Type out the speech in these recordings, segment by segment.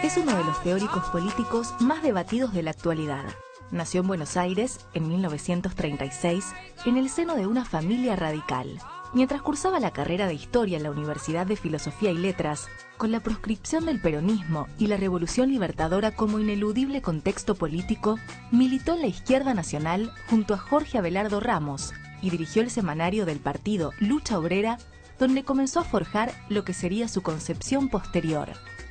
Es uno de los teóricos políticos más debatidos de la actualidad. Nació en Buenos Aires en 1936 en el seno de una familia radical. Mientras cursaba la carrera de Historia en la Universidad de Filosofía y Letras, con la proscripción del peronismo y la Revolución Libertadora como ineludible contexto político, militó en la Izquierda Nacional junto a Jorge Abelardo Ramos y dirigió el semanario del partido Lucha Obrera, donde comenzó a forjar lo que sería su concepción posterior: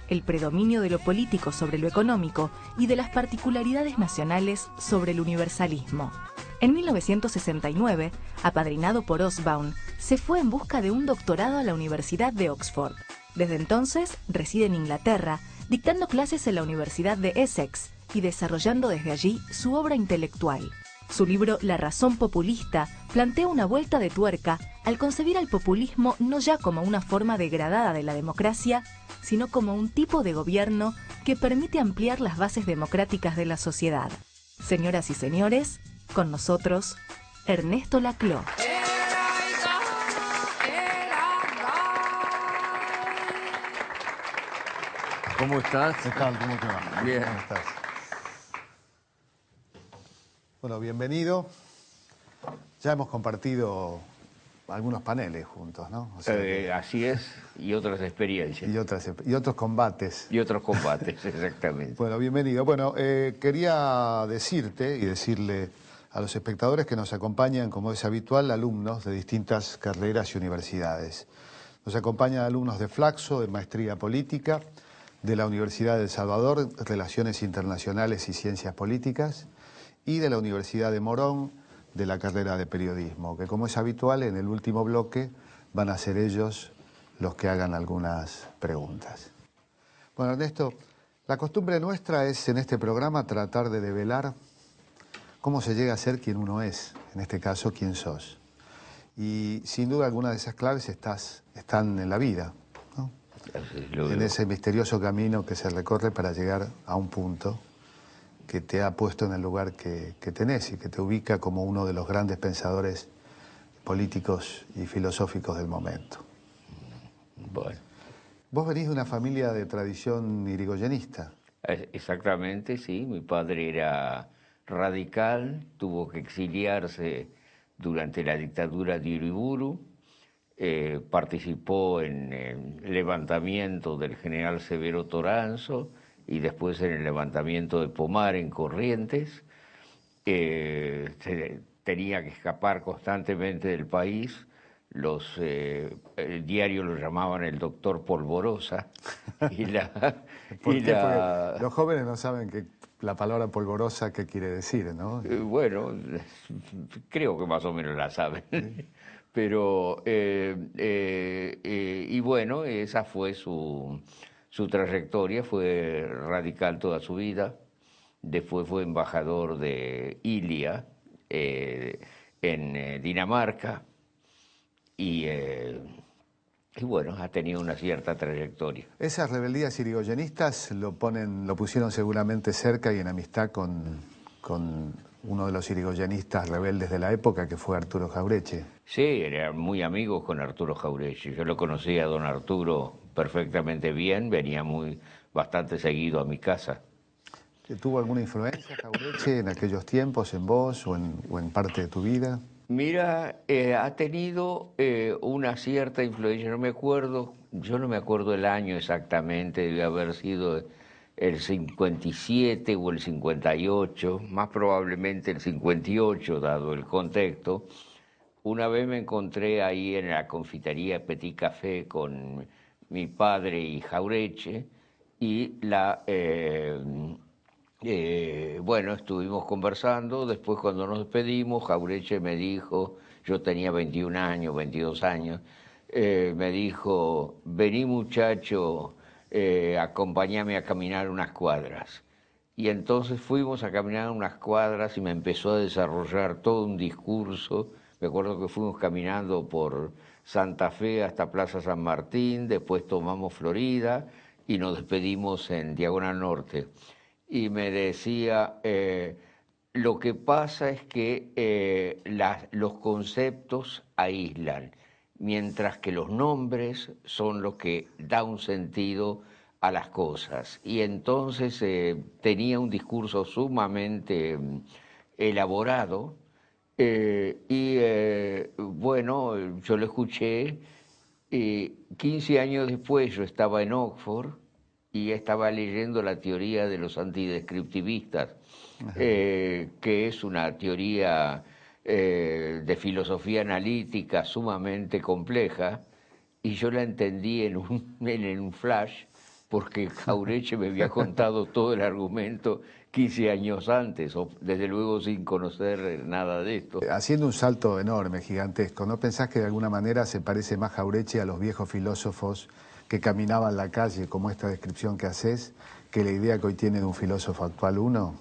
el predominio de lo político sobre lo económico y de las particularidades nacionales sobre el universalismo. En 1969, apadrinado por Osborne, se fue en busca de un doctorado a la Universidad de Oxford. Desde entonces reside en Inglaterra, dictando clases en la Universidad de Essex y desarrollando desde allí su obra intelectual. Su libro La razón populista plantea una vuelta de tuerca al concebir al populismo no ya como una forma degradada de la democracia, sino como un tipo de gobierno que permite ampliar las bases democráticas de la sociedad. Señoras y señores, con nosotros, Ernesto Laclau. ¿Cómo estás? ¿Qué tal? ¿Cómo te va? Bien. ¿Cómo estás? Bueno, bienvenido. Ya hemos compartido algunos paneles juntos, ¿no? O sea, Así es, y otras experiencias. y otros combates. Y otros combates, exactamente. Bueno, bienvenido. Bueno, quería decirte y decirle a los espectadores que nos acompañan, como es habitual, alumnos de distintas carreras y universidades. Nos acompañan alumnos de Flaxo, de Maestría Política, de la Universidad de El Salvador, Relaciones Internacionales y Ciencias Políticas, y de la Universidad de Morón, de la carrera de Periodismo, que como es habitual, en el último bloque van a ser ellos los que hagan algunas preguntas. Bueno, Ernesto, la costumbre nuestra es en este programa tratar de develar cómo se llega a ser quien uno es, en este caso, quién sos. Y sin duda alguna de esas claves están en la vida, ¿no? En ese misterioso camino que se recorre para llegar a un punto que te ha puesto en el lugar que tenés y que te ubica como uno de los grandes pensadores políticos y filosóficos del momento. Bueno. Vos venís de una familia de tradición irigoyenista. Exactamente, sí. Mi padre era radical, tuvo que exiliarse durante la dictadura de Uriburu, participó en el levantamiento del general Severo Toranzo y después en el levantamiento de Pomar en Corrientes. Tenía que escapar constantemente del país. El diario lo llamaban el doctor Polvorosa. ¿Por qué? Porque los jóvenes no saben la palabra polvorosa qué quiere decir, ¿no? Bueno, creo que más o menos la saben. Sí. Pero, y bueno, esa fue su trayectoria, fue radical toda su vida. Después fue embajador de Ilia en Dinamarca y bueno, ha tenido una cierta trayectoria. Esas rebeldías irigoyenistas lo pusieron seguramente cerca y en amistad con uno de los irigoyenistas rebeldes de la época, que fue Arturo Jauretche. Sí, eran muy amigos con Arturo Jauretche. Yo lo conocía a don Arturo perfectamente bien, venía bastante seguido a mi casa. ¿Tuvo alguna influencia Jauretche en aquellos tiempos, en vos o en parte de tu vida? Mira, ha tenido una cierta influencia, yo no me acuerdo el año exactamente, debe haber sido el 57 o el 58, más probablemente el 58, dado el contexto. Una vez me encontré ahí en la confitería Petit Café con mi padre y Jauretche y bueno, estuvimos conversando. Después, cuando nos despedimos, Jauretche me dijo, yo tenía 21 años, 22 años, me dijo: vení muchacho, acompáñame a caminar unas cuadras. Y entonces fuimos a caminar unas cuadras y me empezó a desarrollar todo un discurso Me acuerdo que fuimos caminando por Santa Fe hasta Plaza San Martín, después tomamos Florida y nos despedimos en Diagonal Norte. Y me decía, lo que pasa es que los conceptos aíslan, mientras que los nombres son lo que da un sentido a las cosas. Y entonces tenía un discurso sumamente elaborado, bueno, yo lo escuché. 15 años después yo estaba en Oxford y estaba leyendo la teoría de los antidescriptivistas, que es una teoría de filosofía analítica sumamente compleja, y yo la entendí en un flash, porque Jauretche me había contado todo el argumento 15 años antes, o desde luego sin conocer nada de esto. Haciendo un salto enorme, gigantesco, ¿no pensás que de alguna manera se parece más Jauretche a los viejos filósofos que caminaban la calle, como esta descripción que haces, que la idea que hoy tiene de un filósofo actual uno?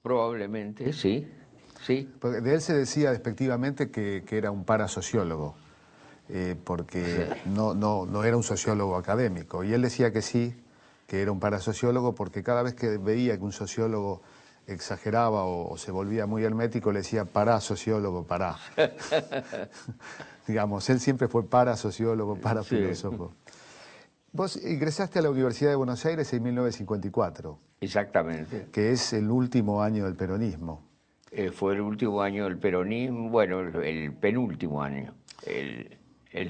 Probablemente, sí, sí. Porque de él se decía despectivamente que era un parasociólogo, porque no era un sociólogo académico. Y él decía que sí, que era un parasociólogo, porque cada vez que veía que un sociólogo exageraba o se volvía muy hermético, le decía, pará, sociólogo, pará. Digamos, él siempre fue parasociólogo, parafilósofo. Sí. Vos ingresaste a la Universidad de Buenos Aires en 1954. Exactamente. Que es el último año del peronismo. Fue el último año del peronismo, bueno, el penúltimo año, el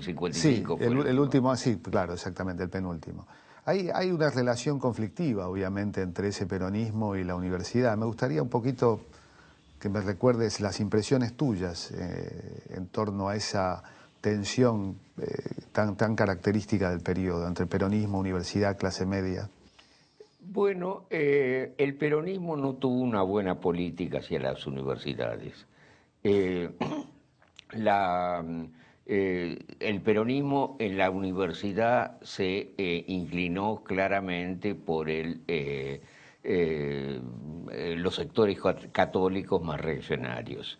55. Sí, el último, sí, claro, exactamente, el penúltimo. Hay una relación conflictiva, obviamente, entre ese peronismo y la universidad. Me gustaría un poquito que me recuerdes las impresiones tuyas en torno a esa tensión tan característica del periodo entre peronismo, universidad, clase media. Bueno, el peronismo no tuvo una buena política hacia las universidades. El peronismo en la universidad se inclinó claramente por los sectores católicos más reaccionarios.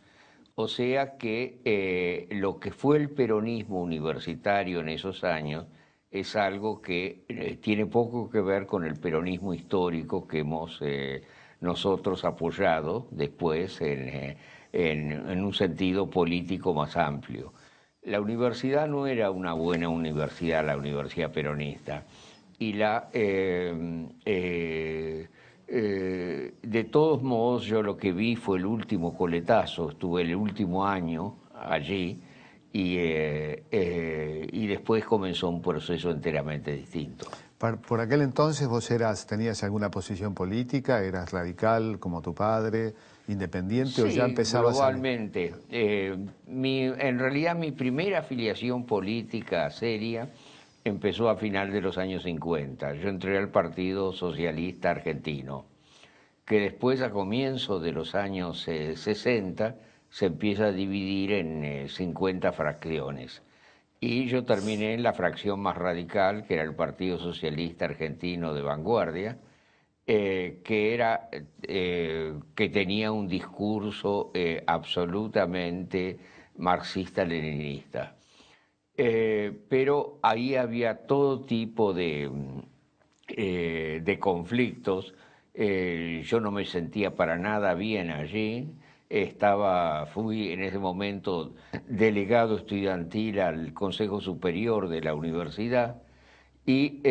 O sea que lo que fue el peronismo universitario en esos años es algo que tiene poco que ver con el peronismo histórico que hemos nosotros apoyado después en un sentido político más amplio. La universidad no era una buena universidad, la universidad peronista, y de todos modos yo lo que vi fue el último coletazo, estuve el último año allí, y después comenzó un proceso enteramente distinto. Por aquel entonces vos tenías alguna posición política, eras radical como tu padre, independiente, sí, o ya empezabas globalmente. En realidad mi primera afiliación política seria empezó a final de los años 50. Yo entré al Partido Socialista Argentino, que después a comienzos de los años 60 se empieza a dividir en 50 fracciones. Y yo terminé en la fracción más radical, que era el Partido Socialista Argentino de Vanguardia, que tenía un discurso absolutamente marxista-leninista. Pero ahí había todo tipo de conflictos. Yo no me sentía para nada bien allí. Fui en ese momento delegado estudiantil al Consejo Superior de la universidad y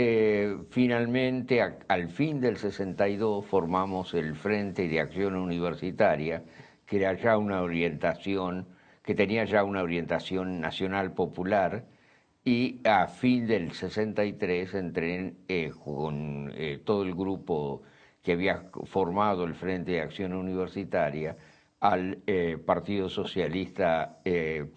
finalmente al fin del 62 formamos el Frente de Acción Universitaria, que era ya una orientación, que tenía ya una orientación nacional popular, y a fin del 63 entré con todo el grupo que había formado el Frente de Acción Universitaria al Partido Socialista de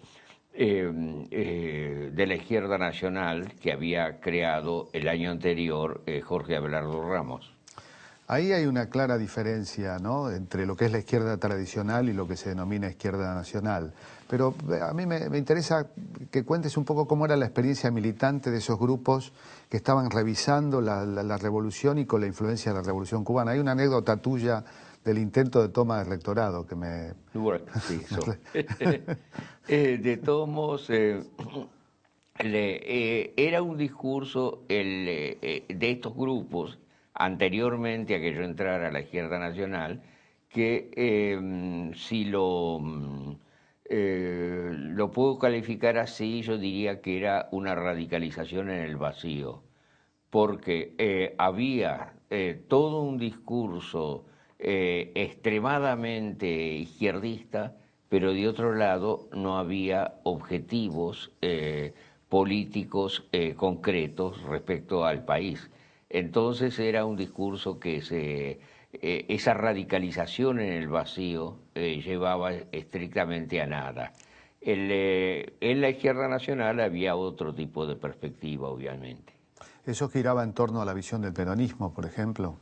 la Izquierda Nacional que había creado el año anterior Jorge Abelardo Ramos. Ahí hay una clara diferencia, ¿no?, entre lo que es la izquierda tradicional y lo que se denomina izquierda nacional. Pero a mí me interesa que cuentes un poco cómo era la experiencia militante de esos grupos que estaban revisando la revolución y con la influencia de la revolución cubana. Hay una anécdota tuya del intento de toma del rectorado que me... Bueno, sí, eso. De todos modos, era un discurso de estos grupos, anteriormente a que yo entrara a la Izquierda Nacional, que si lo puedo calificar así, yo diría que era una radicalización en el vacío, porque había todo un discurso extremadamente izquierdista, pero de otro lado no había objetivos políticos concretos respecto al país. Entonces era un discurso que esa radicalización en el vacío llevaba estrictamente a nada. En la Izquierda Nacional había otro tipo de perspectiva, obviamente. ¿Eso giraba en torno a la visión del peronismo, por ejemplo?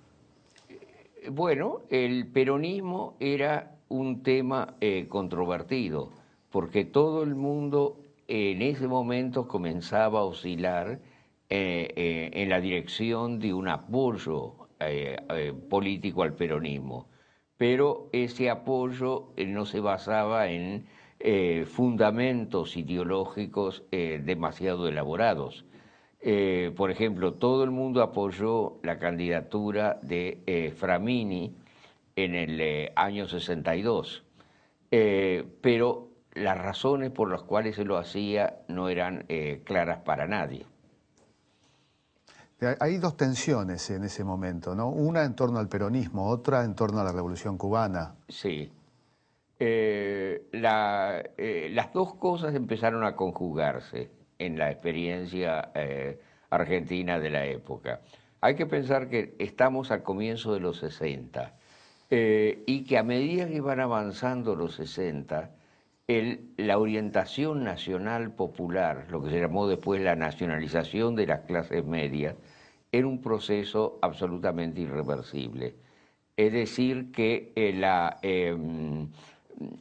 Bueno, el peronismo era un tema controvertido, porque todo el mundo en ese momento comenzaba a oscilar en la dirección de un apoyo político al peronismo, pero ese apoyo no se basaba en fundamentos ideológicos demasiado elaborados. Por ejemplo, todo el mundo apoyó la candidatura de Framini en el año 62, pero las razones por las cuales se lo hacía no eran claras para nadie. Hay dos tensiones en ese momento, ¿no? Una en torno al peronismo, otra en torno a la Revolución Cubana. Sí. Las dos cosas empezaron a conjugarse en la experiencia argentina de la época. Hay que pensar que estamos al comienzo de los 60 y que a medida que van avanzando los 60, la orientación nacional popular, lo que se llamó después la nacionalización de las clases medias, era un proceso absolutamente irreversible. Es decir, que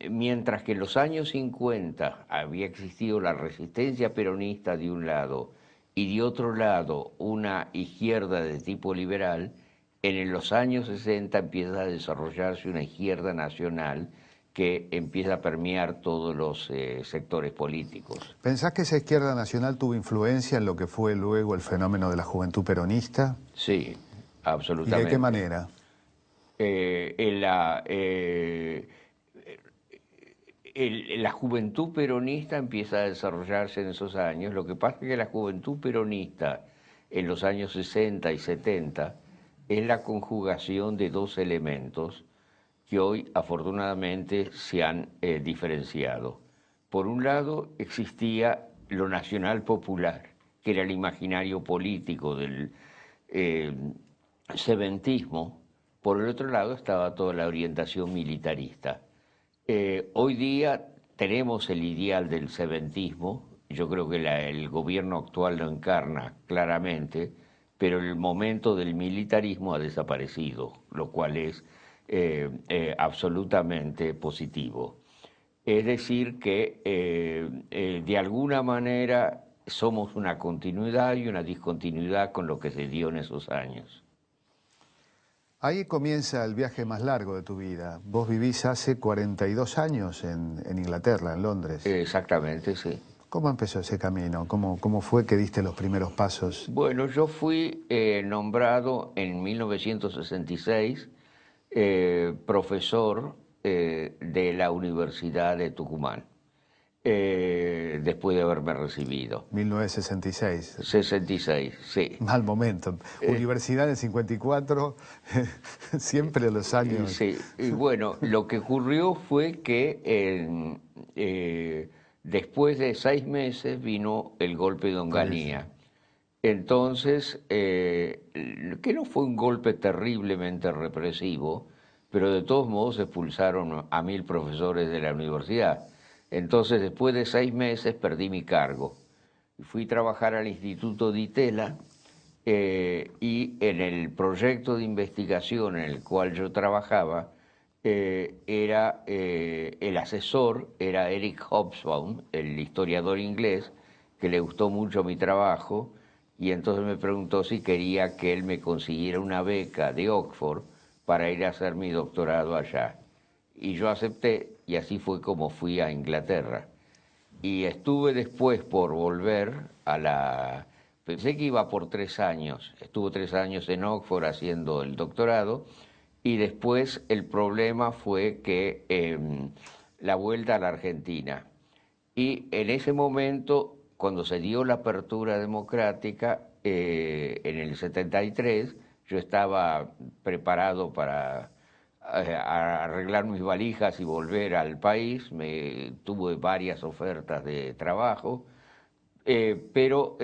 mientras que en los años 50 había existido la resistencia peronista de un lado y de otro lado una izquierda de tipo liberal, en los años 60 empieza a desarrollarse una izquierda nacional que empieza a permear todos los sectores políticos. ¿Pensás que esa izquierda nacional tuvo influencia en lo que fue luego el fenómeno de la juventud peronista? Sí, absolutamente. ¿Y de qué manera? La juventud peronista empieza a desarrollarse en esos años. Lo que pasa es que la juventud peronista en los años 60 y 70 es la conjugación de dos elementos que hoy afortunadamente se han diferenciado. Por un lado existía lo nacional popular, que era el imaginario político del seventismo. Por el otro lado estaba toda la orientación militarista. Hoy día tenemos el ideal del seventismo, yo creo que el gobierno actual lo encarna claramente, pero el momento del militarismo ha desaparecido, lo cual es absolutamente positivo. Es decir, que de alguna manera somos una continuidad y una discontinuidad con lo que se dio en esos años. Ahí comienza el viaje más largo de tu vida. Vos vivís hace 42 años en Inglaterra, en Londres. Exactamente, sí. ¿Cómo empezó ese camino? ¿Cómo fue que diste los primeros pasos? Bueno, yo fui nombrado en 1966 profesor de la Universidad de Tucumán, después de haberme recibido. 1966. 66, sí. Mal momento. Universidad en 54, siempre los años. Sí, y bueno, lo que ocurrió fue que después de 6 meses vino el golpe de Onganía. Entonces, que no fue un golpe terriblemente represivo, pero de todos modos expulsaron a 1000 profesores de la universidad. Entonces, después de 6 meses perdí mi cargo. Fui a trabajar al Instituto Di Tella y en el proyecto de investigación en el cual yo trabajaba, el asesor era Eric Hobsbawm, el historiador inglés, que le gustó mucho mi trabajo, y entonces me preguntó si quería que él me consiguiera una beca de Oxford para ir a hacer mi doctorado allá. Y yo acepté, y así fue como fui a Inglaterra. Y estuve después por volver a la... Pensé que iba por 3 años. Estuve 3 años en Oxford haciendo el doctorado, y después el problema fue que la vuelta a la Argentina. Y en ese momento, cuando se dio la apertura democrática, en el 73, yo estaba preparado para arreglar mis valijas y volver al país. Tuve varias ofertas de trabajo, pero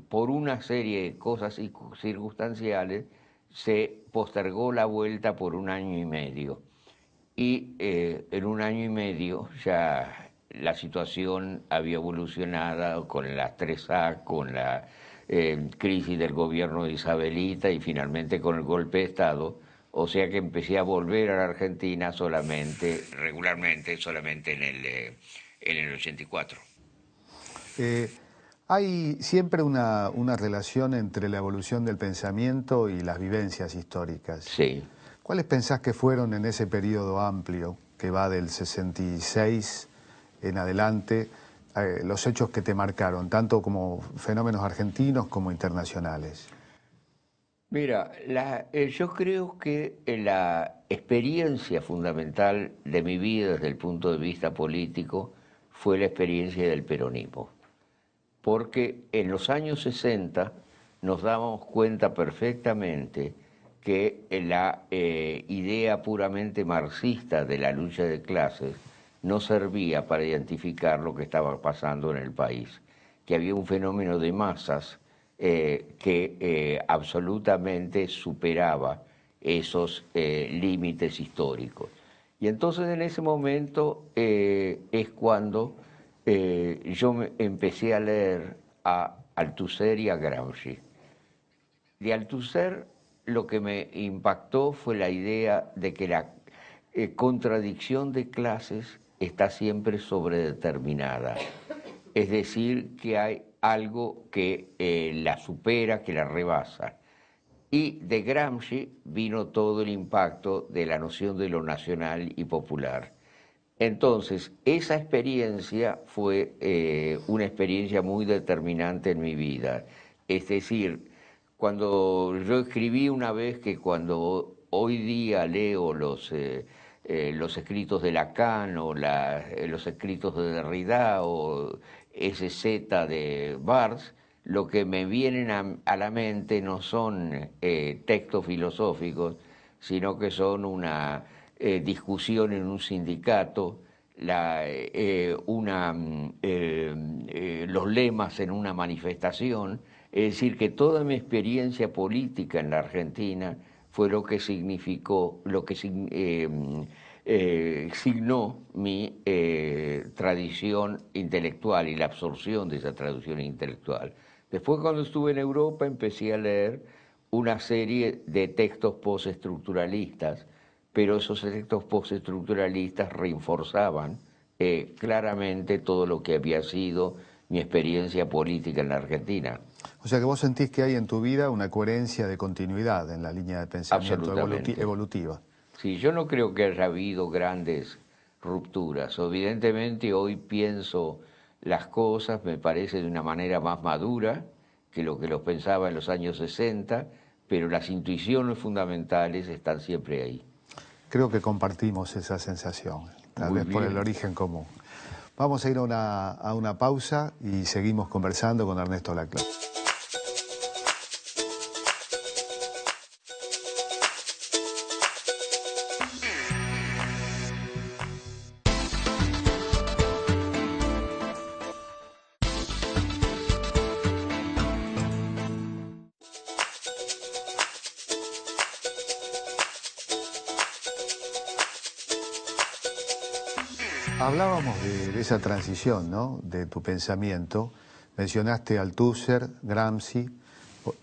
por una serie de cosas circunstanciales se postergó la vuelta por 1 año y medio. Y en 1 año y medio ya la situación había evolucionado con las 3A, con la crisis del gobierno de Isabelita y finalmente con el golpe de Estado. O sea que empecé a volver a la Argentina regularmente, solamente en el 84. Hay siempre una relación entre la evolución del pensamiento y las vivencias históricas. Sí. ¿Cuáles pensás que fueron en ese periodo amplio que va del 66 en adelante los hechos que te marcaron, tanto como fenómenos argentinos como internacionales? Mira, yo creo que la experiencia fundamental de mi vida desde el punto de vista político fue la experiencia del peronismo, porque en los años 60 nos dábamos cuenta perfectamente que la idea puramente marxista de la lucha de clases no servía para identificar lo que estaba pasando en el país, que había un fenómeno de masas que absolutamente superaba esos límites históricos. Y entonces en ese momento es cuando yo empecé a leer a Althusser y a Gramsci. De Althusser lo que me impactó fue la idea de que la contradicción de clases está siempre sobredeterminada. Es decir, que hay algo que la supera, que la rebasa. Y de Gramsci vino todo el impacto de la noción de lo nacional y popular. Entonces, esa experiencia fue una experiencia muy determinante en mi vida. Es decir, cuando yo escribí una vez que cuando hoy día leo los escritos de Lacan o los escritos de Derrida o SZ de Barthes, lo que me vienen a la mente no son textos filosóficos, sino que son una discusión en un sindicato, los lemas en una manifestación. Es decir, que toda mi experiencia política en la Argentina fue lo que significó, lo que signó mi tradición intelectual y la absorción de esa tradición intelectual. Después, cuando estuve en Europa, empecé a leer una serie de textos postestructuralistas, pero esos textos postestructuralistas reforzaban claramente todo lo que había sido mi experiencia política en la Argentina. O sea que vos sentís que hay en tu vida una coherencia de continuidad en la línea de pensamiento evolutiva. Sí, yo no creo que haya habido grandes rupturas. Evidentemente hoy pienso las cosas, me parece, de una manera más madura que lo pensaba en los años 60, pero las intuiciones fundamentales están siempre ahí. Creo que compartimos esa sensación, tal vez por el origen común. Vamos a ir a una pausa y seguimos conversando con Ernesto Laclau. Hablábamos de esa transición, ¿no?, de tu pensamiento. Mencionaste Althusser, Gramsci,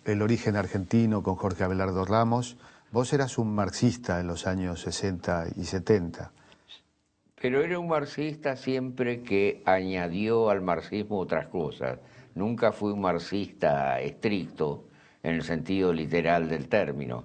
el origen argentino con Jorge Abelardo Ramos. Vos eras un marxista en los años 60 y 70. Pero era un marxista siempre que añadió al marxismo otras cosas. Nunca fui un marxista estricto en el sentido literal del término.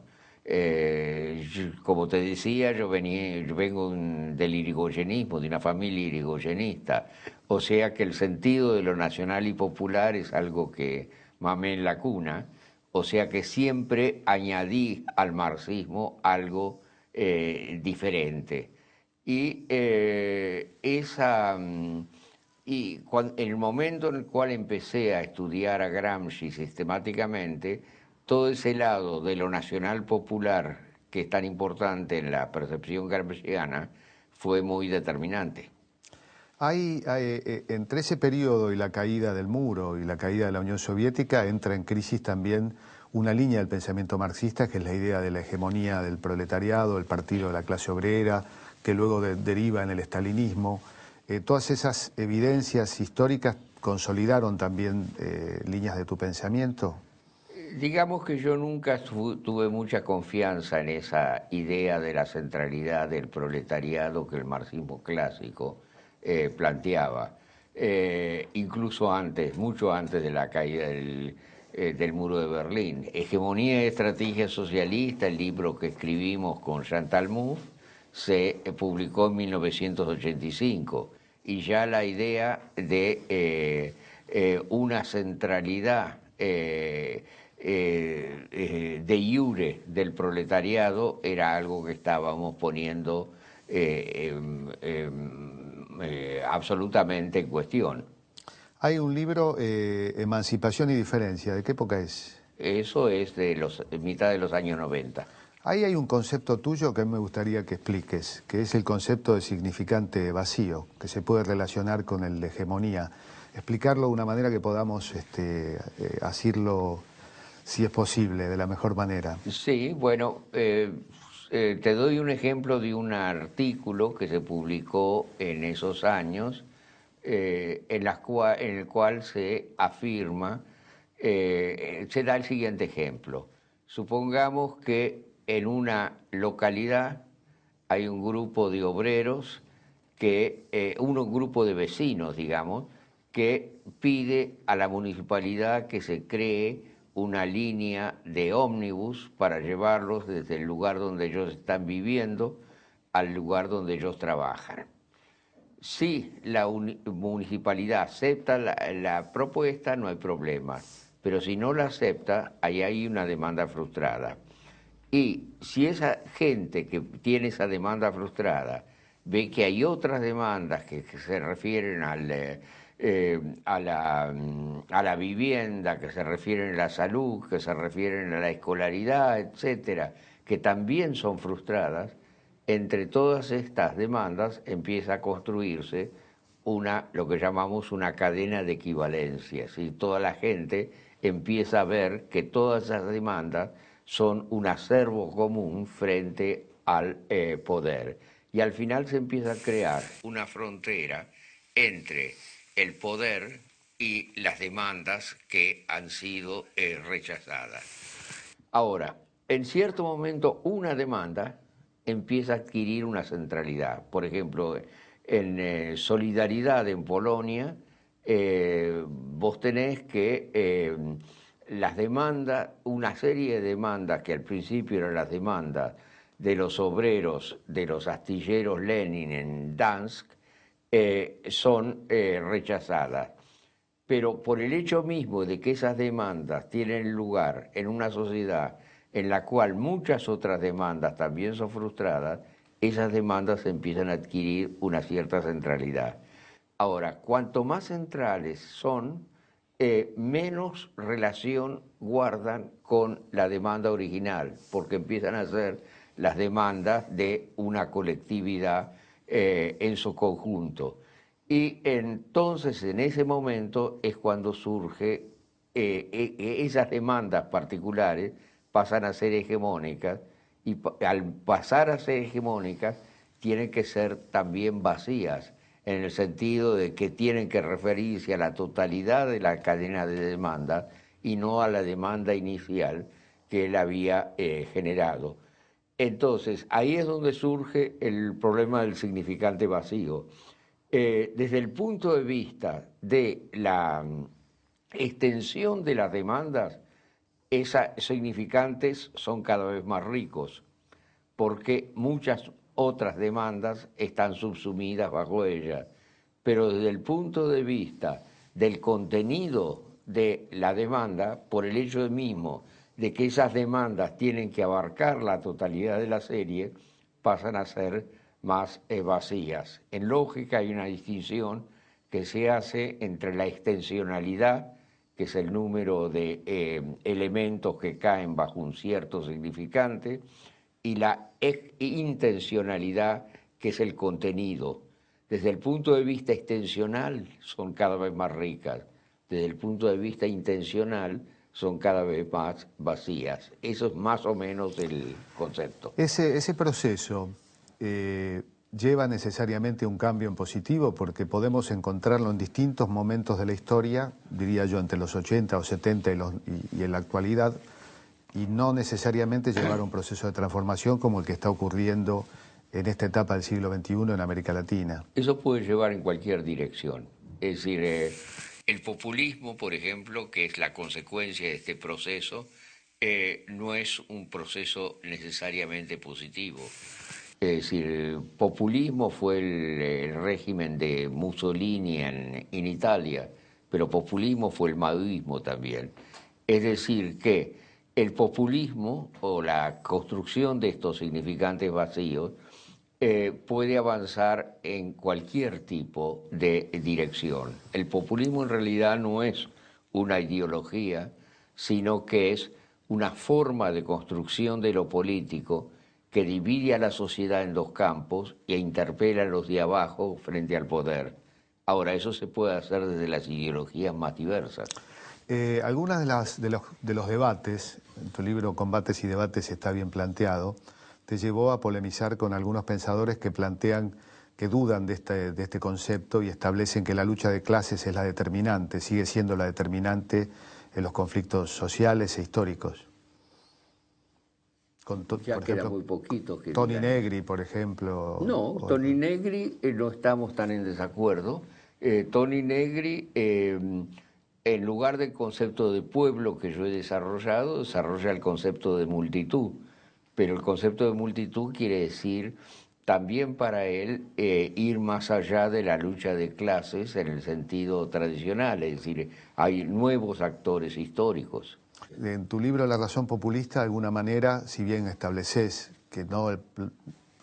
Como te decía, yo vengo del irigoyenismo, de una familia irigoyenista, o sea que el sentido de lo nacional y popular es algo que mamé en la cuna, o sea que siempre añadí al marxismo algo diferente. Y en el momento en el cual empecé a estudiar a Gramsci sistemáticamente, todo ese lado de lo nacional popular, que es tan importante en la percepción gramsciana, fue muy determinante. Entre ese periodo y la caída del muro y la caída de la Unión Soviética entra en crisis también una línea del pensamiento marxista, que es la idea de la hegemonía del proletariado, el partido de la clase obrera, que luego deriva en el estalinismo. Todas esas evidencias históricas consolidaron también líneas de tu pensamiento. Digamos que yo nunca tuve mucha confianza en esa idea de la centralidad del proletariado que el marxismo clásico planteaba, incluso antes, mucho antes de la caída del muro de Berlín. Hegemonía y estrategia socialista, el libro que escribimos con Chantal Mouffe, se publicó en 1985 y ya la idea de una centralidad de iure del proletariado era algo que estábamos poniendo absolutamente en cuestión. Hay un libro, Emancipación y Diferencia. ¿De qué época es? Eso es de mitad de los años 90. Ahí hay un concepto tuyo que a mí me gustaría que expliques, que es el concepto de significante vacío, que se puede relacionar con el de hegemonía. Explicarlo de una manera que podamos asirlo, si es posible, de la mejor manera. Sí, bueno, te doy un ejemplo de un artículo que se publicó en esos años, en el cual se afirma, se da el siguiente ejemplo. Supongamos que en una localidad hay un grupo de obreros, un grupo de vecinos, digamos, que pide a la municipalidad que se cree una línea de ómnibus para llevarlos desde el lugar donde ellos están viviendo al lugar donde ellos trabajan. Si la municipalidad acepta la propuesta, no hay problema, pero si no la acepta, ahí hay una demanda frustrada. Y si esa gente que tiene esa demanda frustrada ve que hay otras demandas que se refieren a la vivienda, que se refieren a la salud, que se refieren a la escolaridad, etcétera, que también son frustradas, entre todas estas demandas empieza a construirse lo que llamamos una cadena de equivalencias, y toda la gente empieza a ver que todas esas demandas son un acervo común frente al poder. Y al final se empieza a crear una frontera entre el poder y las demandas que han sido rechazadas. Ahora, en cierto momento una demanda empieza a adquirir una centralidad. Por ejemplo, en Solidaridad en Polonia, vos tenés que las demandas, una serie de demandas que al principio eran las demandas de los obreros de los astilleros Lenin en Dansk, son rechazadas. Pero por el hecho mismo de que esas demandas tienen lugar en una sociedad en la cual muchas otras demandas también son frustradas, esas demandas empiezan a adquirir una cierta centralidad. Ahora, cuanto más centrales son, menos relación guardan con la demanda original, porque empiezan a ser las demandas de una colectividad en su conjunto. Y entonces, en ese momento, es cuando surge esas demandas particulares pasan a ser hegemónicas, y al pasar a ser hegemónicas, tienen que ser también vacías, en el sentido de que tienen que referirse a la totalidad de la cadena de demanda y no a la demanda inicial que él había generado. Entonces, ahí es donde surge el problema del significante vacío. Desde el punto de vista de la extensión de las demandas, esas significantes son cada vez más ricos, porque muchas otras demandas están subsumidas bajo ella. Pero desde el punto de vista del contenido de la demanda, por el hecho mismo de que esas demandas tienen que abarcar la totalidad de la serie, pasan a ser más vacías. En lógica hay una distinción que se hace entre la extensionalidad, que es el número de elementos que caen bajo un cierto significante, y la intencionalidad, que es el contenido. Desde el punto de vista extensional son cada vez más ricas, desde el punto de vista intencional son cada vez más vacías. Eso es más o menos el concepto. Ese proceso lleva necesariamente un cambio en positivo, porque podemos encontrarlo en distintos momentos de la historia, diría yo entre los 80 o 70 y en la actualidad, y no necesariamente llevar a un proceso de transformación como el que está ocurriendo en esta etapa del siglo XXI en América Latina. Eso puede llevar en cualquier dirección. Es decir, el populismo, por ejemplo, que es la consecuencia de este proceso, no es un proceso necesariamente positivo. Es decir, el populismo fue el régimen de Mussolini en Italia, pero populismo fue el maoísmo también. Es decir, que el populismo o la construcción de estos significantes vacíos puede avanzar en cualquier tipo de dirección. El populismo en realidad no es una ideología, sino que es una forma de construcción de lo político que divide a la sociedad en dos campos e interpela a los de abajo frente al poder. Ahora, eso se puede hacer desde las ideologías más diversas. Algunas de los debates, en tu libro Combates y Debates está bien planteado, te llevó a polemizar con algunos pensadores que plantean, que dudan de este concepto y establecen que la lucha de clases es la determinante, sigue siendo la determinante en los conflictos sociales e históricos. Ya por queda ejemplo, muy poquito. Que Toni Negri, por ejemplo. No, Toni Negri no estamos tan en desacuerdo. Toni Negri, en lugar del concepto de pueblo que yo he desarrollado, desarrolla el concepto de multitud. Pero el concepto de multitud quiere decir también para él ir más allá de la lucha de clases en el sentido tradicional, es decir, hay nuevos actores históricos. En tu libro La razón populista, de alguna manera, si bien estableces que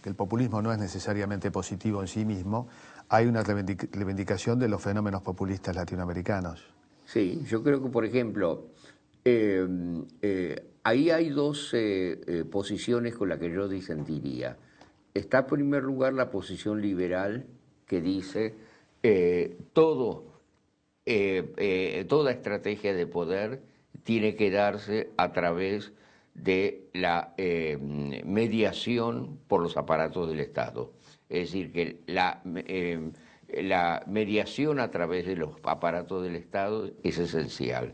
el populismo no es necesariamente positivo en sí mismo, hay una reivindicación de los fenómenos populistas latinoamericanos. Sí, yo creo que, por ejemplo, ahí hay dos posiciones con las que yo disentiría. Está en primer lugar la posición liberal que dice toda estrategia de poder tiene que darse a través de la mediación por los aparatos del Estado. Es decir, que la mediación a través de los aparatos del Estado es esencial.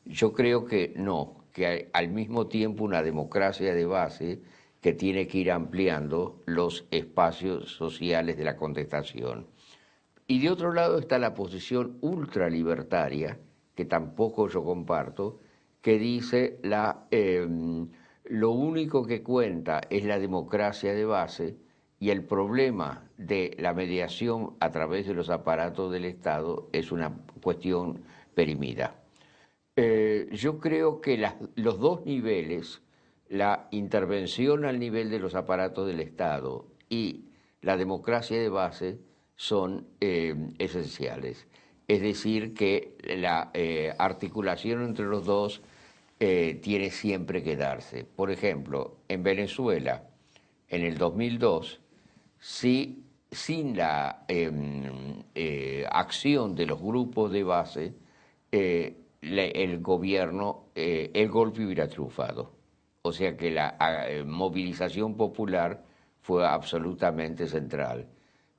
Yo creo que no, que hay al mismo tiempo una democracia de base que tiene que ir ampliando los espacios sociales de la contestación. Y de otro lado está la posición ultralibertaria, que tampoco yo comparto, que dice lo único que cuenta es la democracia de base y el problema de la mediación a través de los aparatos del Estado es una cuestión perimida. Yo creo que los dos niveles, la intervención al nivel de los aparatos del Estado y la democracia de base, son esenciales. Es decir, que la articulación entre los dos tiene siempre que darse. Por ejemplo, en Venezuela, en el 2002, sin la acción de los grupos de base, el gobierno, el golpe hubiera triunfado. O sea que la movilización popular fue absolutamente central.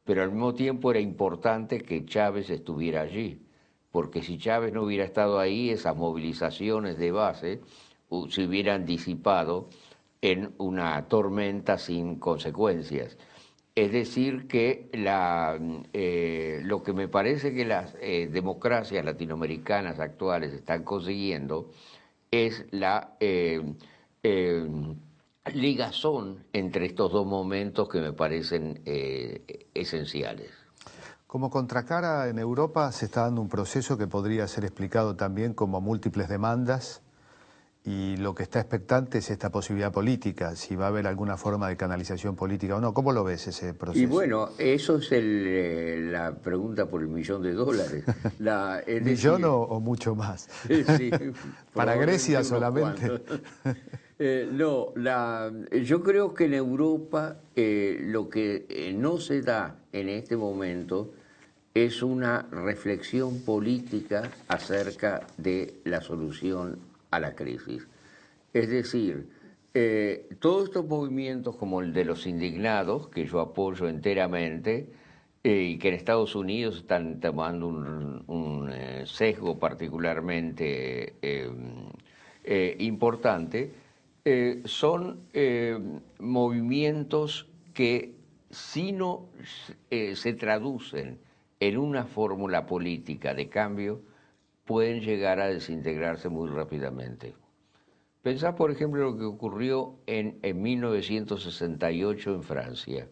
Pero al mismo tiempo era importante que Chávez estuviera allí, porque si Chávez no hubiera estado ahí, esas movilizaciones de base se hubieran disipado en una tormenta sin consecuencias. Es decir, que lo que me parece que las democracias latinoamericanas actuales están consiguiendo es la ligazón entre estos dos momentos que me parecen esenciales. Como contracara, en Europa se está dando un proceso que podría ser explicado también como múltiples demandas, y lo que está expectante es esta posibilidad política, si va a haber alguna forma de canalización política o no. ¿Cómo lo ves ese proceso? Y bueno, eso es la pregunta por $1.000.000. ¿Millón o mucho más? Sí, ¿Para Grecia unos solamente? No, yo creo que en Europa lo que no se da en este momento es una reflexión política acerca de la solución a la crisis. Es decir, todos estos movimientos como el de los indignados, que yo apoyo enteramente, y que en Estados Unidos están tomando un sesgo particularmente importante, son movimientos que si no se traducen en una fórmula política de cambio, pueden llegar a desintegrarse muy rápidamente. Pensá, por ejemplo, lo que ocurrió en 1968 en Francia.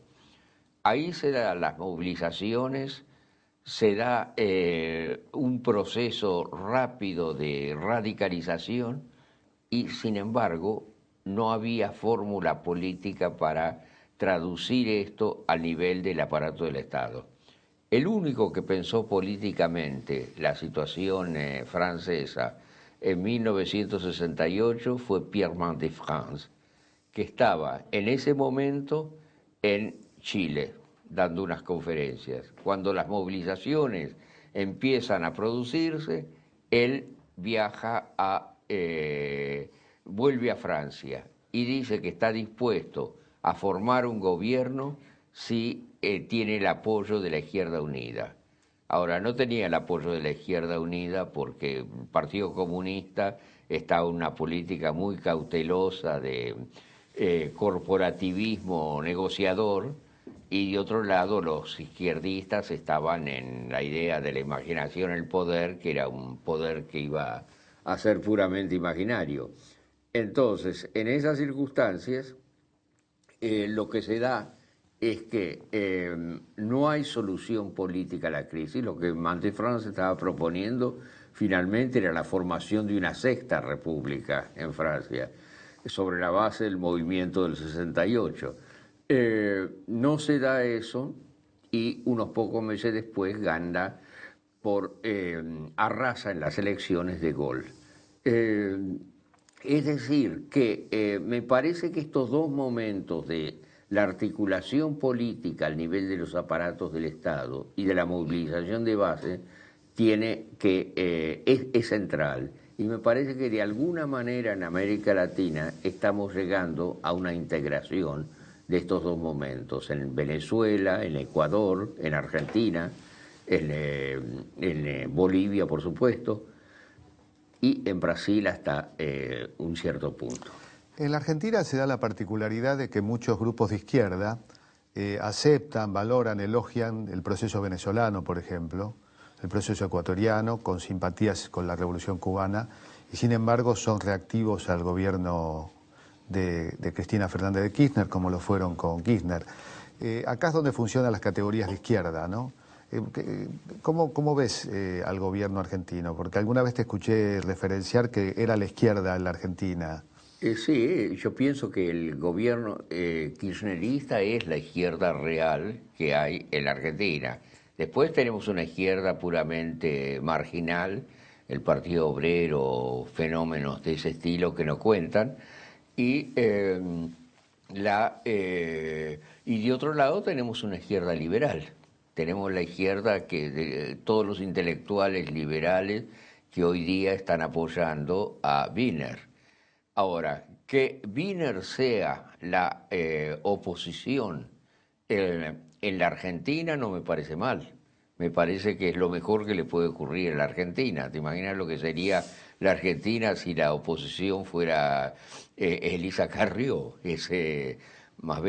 Ahí se dan las movilizaciones, se da un proceso rápido de radicalización y, sin embargo, no había fórmula política para traducir esto al nivel del aparato del Estado. El único que pensó políticamente la situación francesa en 1968 fue Pierre Mendès France, que estaba en ese momento en Chile dando unas conferencias. Cuando las movilizaciones empiezan a producirse, él vuelve a Francia y dice que está dispuesto a formar un gobierno si tiene el apoyo de la Izquierda Unida. Ahora, no tenía el apoyo de la Izquierda Unida porque el Partido Comunista está en una política muy cautelosa de corporativismo negociador, y de otro lado los izquierdistas estaban en la idea de la imaginación el poder, que era un poder que iba a ser puramente imaginario. Entonces, en esas circunstancias, lo que se da es que no hay solución política a la crisis. Lo que Mendès France estaba proponiendo finalmente era la formación de una sexta república en Francia, sobre la base del movimiento del 68. No se da eso y unos pocos meses después gana arrasa en las elecciones de Gaulle. Es decir, que me parece que estos dos momentos de la articulación política al nivel de los aparatos del Estado y de la movilización de base es central. Y me parece que de alguna manera en América Latina estamos llegando a una integración de estos dos momentos, en Venezuela, en Ecuador, en Argentina, en Bolivia, por supuesto, y en Brasil hasta un cierto punto. En la Argentina se da la particularidad de que muchos grupos de izquierda aceptan, valoran, elogian el proceso venezolano, por ejemplo, el proceso ecuatoriano, con simpatías con la Revolución Cubana, y sin embargo son reactivos al gobierno de Cristina Fernández de Kirchner, como lo fueron con Kirchner. Acá es donde funcionan las categorías de izquierda, ¿no? ¿Cómo ves al gobierno argentino? Porque alguna vez te escuché referenciar que era la izquierda en la Argentina. Sí, yo pienso que el gobierno kirchnerista es la izquierda real que hay en la Argentina. Después tenemos una izquierda puramente marginal, el Partido Obrero, fenómenos de ese estilo que no cuentan, y de otro lado tenemos una izquierda liberal. Tenemos la izquierda de todos los intelectuales liberales que hoy día están apoyando a Wiener. Ahora, que Wiener sea la oposición en la Argentina no me parece mal. Me parece que es lo mejor que le puede ocurrir a la Argentina. ¿Te imaginas lo que sería la Argentina si la oposición fuera Elisa Carrió? Más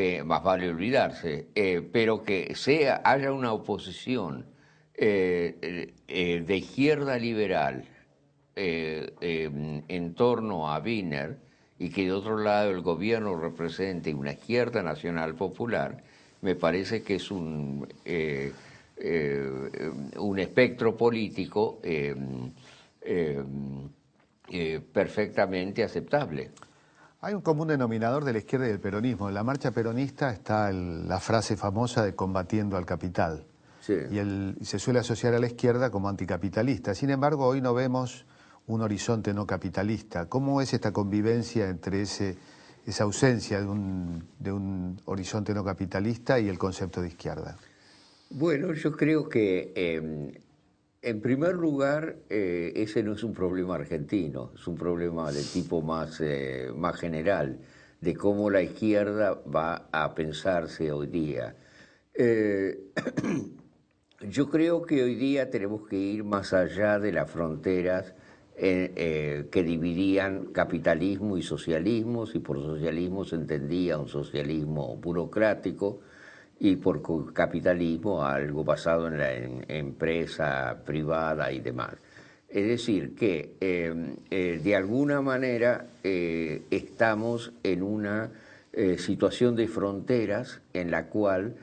vale olvidarse. Pero que haya una oposición de izquierda liberal en torno a Wiener y que de otro lado el gobierno represente una izquierda nacional popular, me parece que es un espectro político perfectamente aceptable. Hay un común denominador de la izquierda y del peronismo. En la marcha peronista está la frase famosa de combatiendo al capital. Sí. Y se suele asociar a la izquierda como anticapitalista. Sin embargo, hoy no vemos un horizonte no capitalista. ¿Cómo es esta convivencia entre esa ausencia de un horizonte no capitalista y el concepto de izquierda? Bueno, yo creo que en primer lugar ese no es un problema argentino, es un problema de tipo más general, de cómo la izquierda va a pensarse hoy día. Yo creo que hoy día tenemos que ir más allá de las fronteras que dividían capitalismo y socialismo, y por socialismo se entendía un socialismo burocrático, y por capitalismo algo basado en la empresa privada y demás. Es decir, que de alguna manera estamos en una situación de fronteras en la cual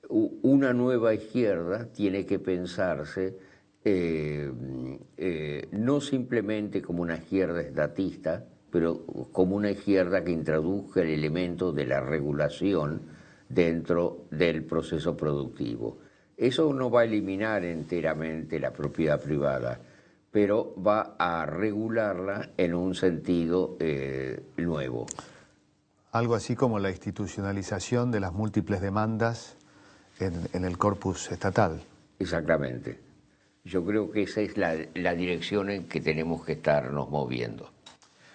una nueva izquierda tiene que pensarse no simplemente como una izquierda estatista, pero como una izquierda que introduzca el elemento de la regulación dentro del proceso productivo. Eso no va a eliminar enteramente la propiedad privada, pero va a regularla en un sentido nuevo. Algo así como la institucionalización de las múltiples demandas en el corpus estatal. Exactamente. Yo creo que esa es la dirección en que tenemos que estarnos moviendo.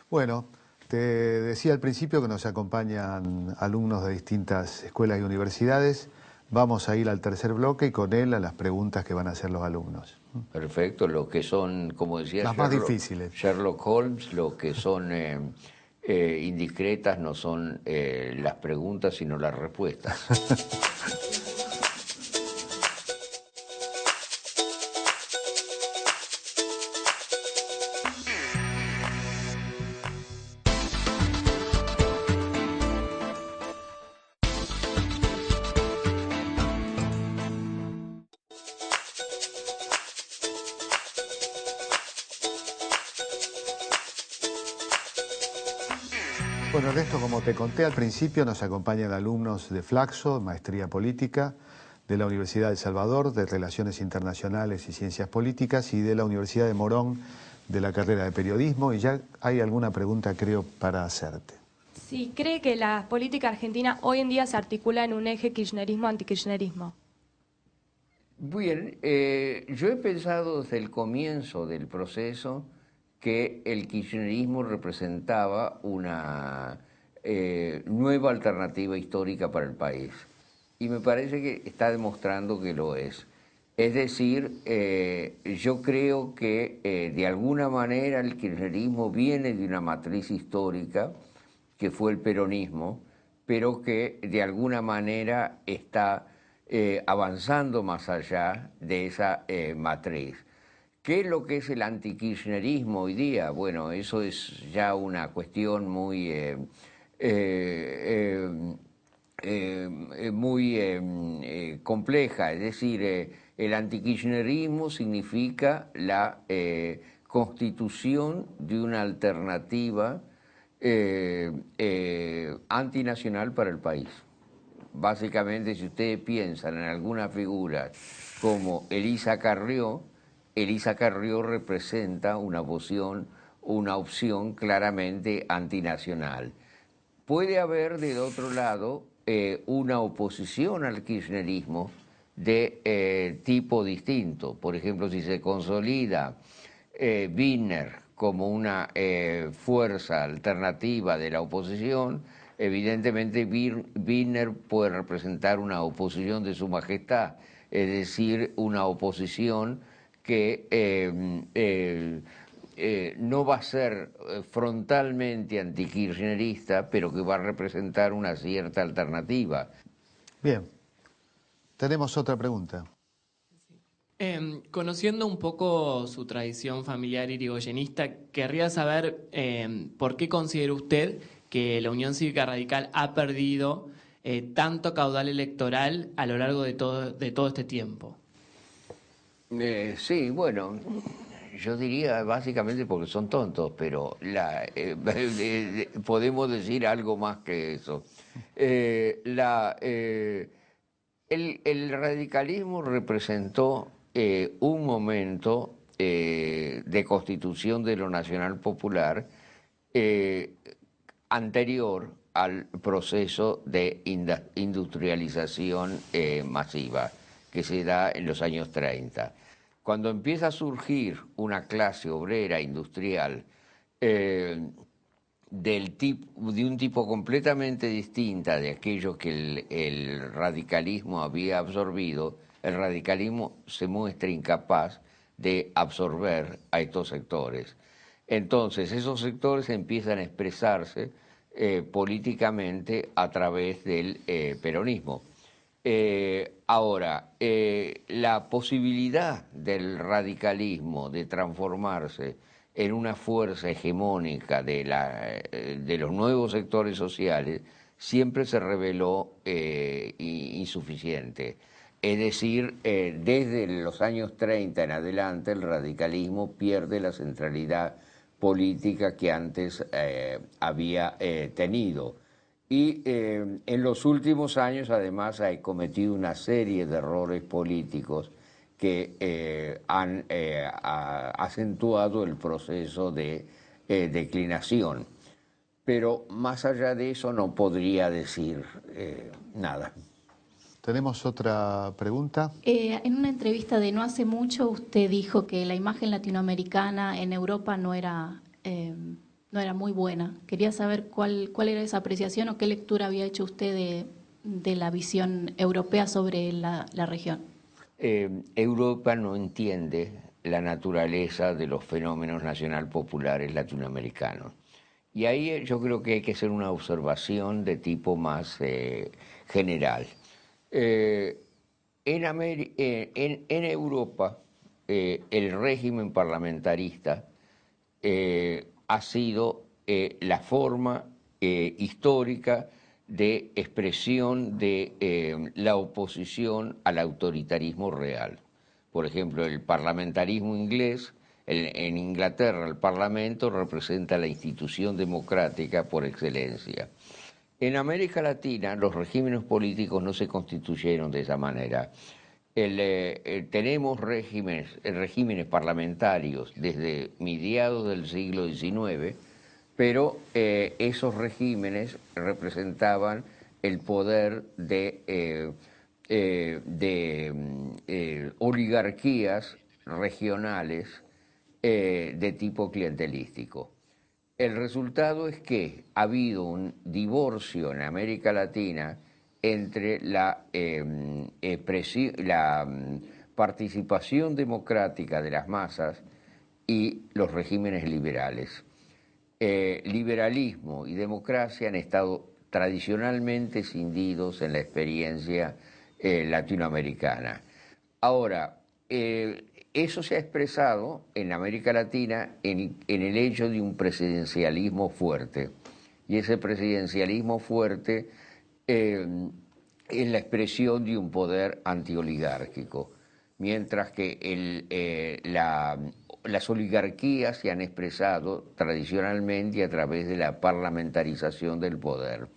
Bueno, te decía al principio que nos acompañan alumnos de distintas escuelas y universidades. Vamos a ir al tercer bloque y con él a las preguntas que van a hacer los alumnos. Perfecto, lo que son, como decía Las más difíciles. Sherlock Holmes, lo que son indiscretas no son las preguntas, sino las respuestas. Bueno, Ernesto, como te conté al principio, nos acompañan alumnos de Flaxo, Maestría Política, de la Universidad de El Salvador, de Relaciones Internacionales y Ciencias Políticas, y de la Universidad de Morón, de la carrera de Periodismo, y ya hay alguna pregunta, creo, para hacerte. Sí, ¿cree que la política argentina hoy en día se articula en un eje kirchnerismo-antikirchnerismo? Bien, yo he pensado desde el comienzo del proceso que el kirchnerismo representaba una nueva alternativa histórica para el país. Y me parece que está demostrando que lo es. Es decir, yo creo que de alguna manera el kirchnerismo viene de una matriz histórica, que fue el peronismo, pero que de alguna manera está avanzando más allá de esa matriz. ¿Qué es lo que es el antikirchnerismo hoy día? Bueno, eso es ya una cuestión muy compleja. Es decir, el antikirchnerismo significa la constitución de una alternativa antinacional para el país. Básicamente, si ustedes piensan en alguna figura como Elisa Carrió representa una opción claramente antinacional. Puede haber, de otro lado, una oposición al kirchnerismo de tipo distinto. Por ejemplo, si se consolida Wiener como una fuerza alternativa de la oposición, evidentemente Wiener puede representar una oposición de Su Majestad, es decir, una oposición que no va a ser frontalmente antikirchnerista, pero que va a representar una cierta alternativa. Bien, tenemos otra pregunta. Conociendo un poco su tradición familiar irigoyenista, querría saber por qué considera usted que la Unión Cívica Radical ha perdido tanto caudal electoral a lo largo de todo este tiempo. Sí, bueno, yo diría básicamente porque son tontos, pero podemos decir algo más que eso. El radicalismo representó un momento de constitución de lo nacional popular eh, anterior al proceso de industrialización masiva que se da en los años 30. Cuando empieza a surgir una clase obrera industrial eh, de un tipo completamente distinta de aquello que el radicalismo había absorbido, el radicalismo se muestra incapaz de absorber a estos sectores. Entonces, esos sectores empiezan a expresarse políticamente a través del peronismo. La posibilidad del radicalismo de transformarse en una fuerza hegemónica de los nuevos sectores sociales siempre se reveló insuficiente. Es decir, desde los años 30 en adelante el radicalismo pierde la centralidad política que antes había tenido. Y en los últimos años, además, ha cometido una serie de errores políticos que han acentuado el proceso de declinación. Pero más allá de eso no podría decir nada. Tenemos otra pregunta. En una entrevista de no hace mucho, usted dijo que la imagen latinoamericana en Europa no era muy buena. Quería saber cuál era esa apreciación o qué lectura había hecho usted de la visión europea sobre la región. Europa no entiende la naturaleza de los fenómenos nacional populares latinoamericanos. Y ahí yo creo que hay que hacer una observación de tipo más general. En Europa, el régimen parlamentarista ha sido la forma histórica de expresión de la oposición al autoritarismo real. Por ejemplo, el parlamentarismo inglés, en Inglaterra el Parlamento representa la institución democrática por excelencia. En América Latina los regímenes políticos no se constituyeron de esa manera. Tenemos regímenes parlamentarios desde mediados del siglo XIX, pero esos regímenes representaban el poder de oligarquías regionales de tipo clientelístico. El resultado es que ha habido un divorcio en América Latina entre la participación democrática de las masas y los regímenes liberales. Liberalismo y democracia han estado tradicionalmente cindidos en la experiencia latinoamericana. Ahora, eso se ha expresado en América Latina en el hecho de un presidencialismo fuerte. Y ese presidencialismo fuerte es la expresión de un poder antioligárquico, mientras que las oligarquías se han expresado tradicionalmente a través de la parlamentarización del poder.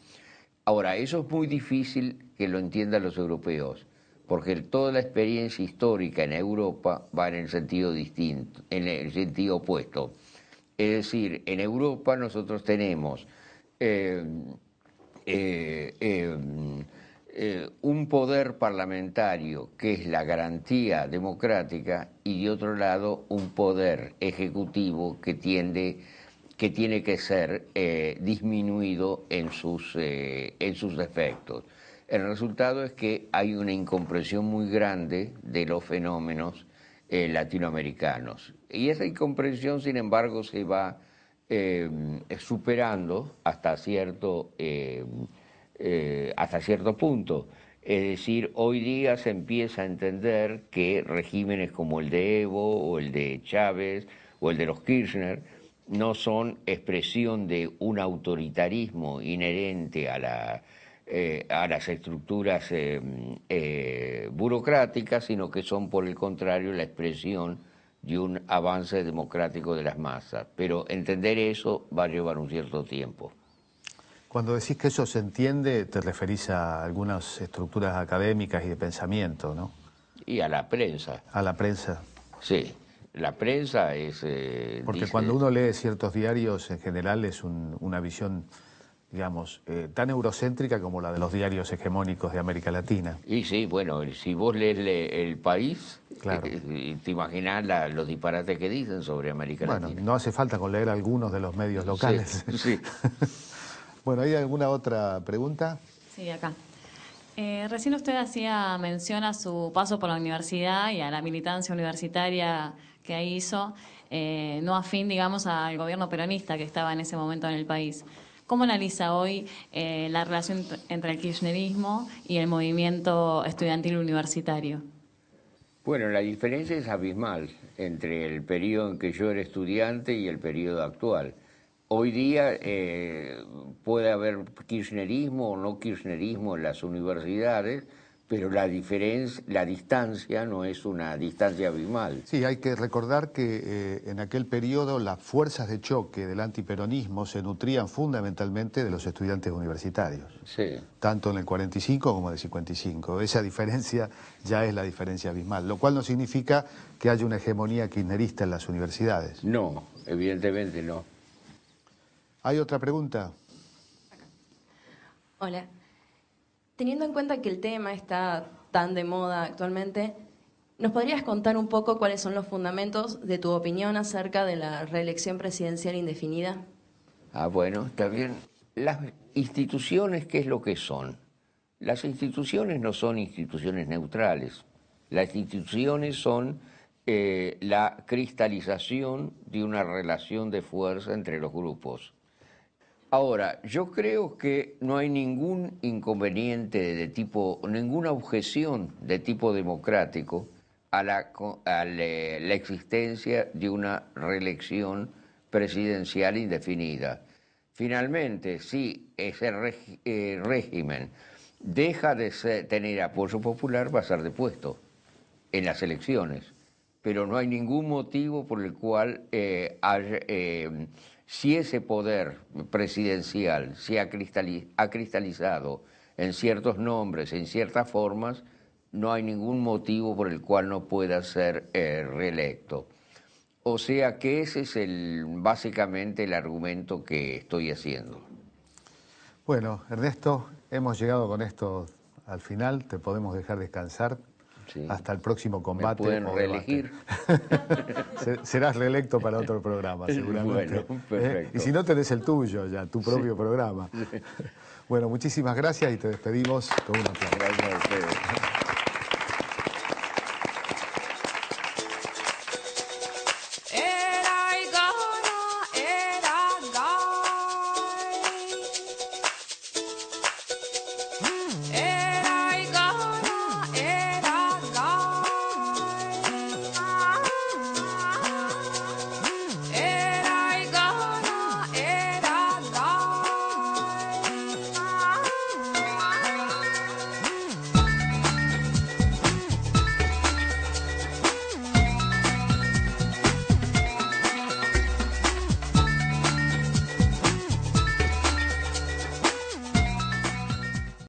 Ahora, eso es muy difícil que lo entiendan los europeos, porque toda la experiencia histórica en Europa va en el sentido distinto, en el sentido opuesto. Es decir, en Europa nosotros tenemos un poder parlamentario que es la garantía democrática y de otro lado un poder ejecutivo que tiene que ser disminuido en sus efectos. El resultado es que hay una incomprensión muy grande de los fenómenos latinoamericanos. Y esa incomprensión, sin embargo, se va superando hasta cierto punto. Es decir, hoy día se empieza a entender que regímenes como el de Evo o el de Chávez o el de los Kirchner no son expresión de un autoritarismo inherente a las estructuras burocráticas, sino que son por el contrario la expresión de un avance democrático de las masas. Pero entender eso va a llevar un cierto tiempo. Cuando decís que eso se entiende, te referís a algunas estructuras académicas y de pensamiento, ¿no? Y a la prensa. A la prensa. Sí, la prensa es... Porque dice, cuando uno lee ciertos diarios, en general es una visión, digamos, tan eurocéntrica como la de los diarios hegemónicos de América Latina. Y sí, bueno, si vos lees El País, Claro. Te imaginás los disparates que dicen sobre América Bueno, Latina. no hace falta con leer algunos de los medios locales. Sí, sí. Bueno, ¿hay alguna otra pregunta? Sí, acá. Recién usted hacía mención a su paso por la universidad y a la militancia universitaria que hizo, no afín, digamos, al gobierno peronista que estaba en ese momento en el país. ¿Cómo analiza hoy la relación entre el kirchnerismo y el movimiento estudiantil universitario? Bueno, la diferencia es abismal entre el periodo en que yo era estudiante y el periodo actual. Hoy día puede haber kirchnerismo o no kirchnerismo en las universidades, pero la distancia no es una distancia abismal. Sí, hay que recordar que en aquel periodo las fuerzas de choque del antiperonismo se nutrían fundamentalmente de los estudiantes universitarios. Sí. Tanto en el 45 como en el 55. Esa diferencia ya es la diferencia abismal, lo cual no significa que haya una hegemonía kirchnerista en las universidades. No, evidentemente no. ¿Hay otra pregunta? Hola. Teniendo en cuenta que el tema está tan de moda actualmente, ¿nos podrías contar un poco cuáles son los fundamentos de tu opinión acerca de la reelección presidencial indefinida? Ah, bueno, está bien. Las instituciones, ¿qué es lo que son? Las instituciones no son instituciones neutrales. Las instituciones son la cristalización de una relación de fuerza entre los grupos. Ahora, yo creo que no hay ningún inconveniente de tipo, ninguna objeción de tipo democrático a la existencia de una reelección presidencial indefinida. Finalmente, si ese régimen deja de tener apoyo popular, va a ser depuesto en las elecciones. Pero no hay ningún motivo por el cual si ese poder presidencial se ha cristalizado en ciertos nombres, en ciertas formas, no hay ningún motivo por el cual no pueda ser reelecto. O sea que ese es básicamente el argumento que estoy haciendo. Bueno, Ernesto, hemos llegado con esto al final, te podemos dejar descansar. Sí. Hasta el próximo combate. ¿Me pueden reelegir? Serás reelecto para otro programa, seguramente. Bueno, perfecto. Y si no, tenés el tuyo ya, tu propio programa. Bueno, muchísimas gracias y te despedimos con un aplauso.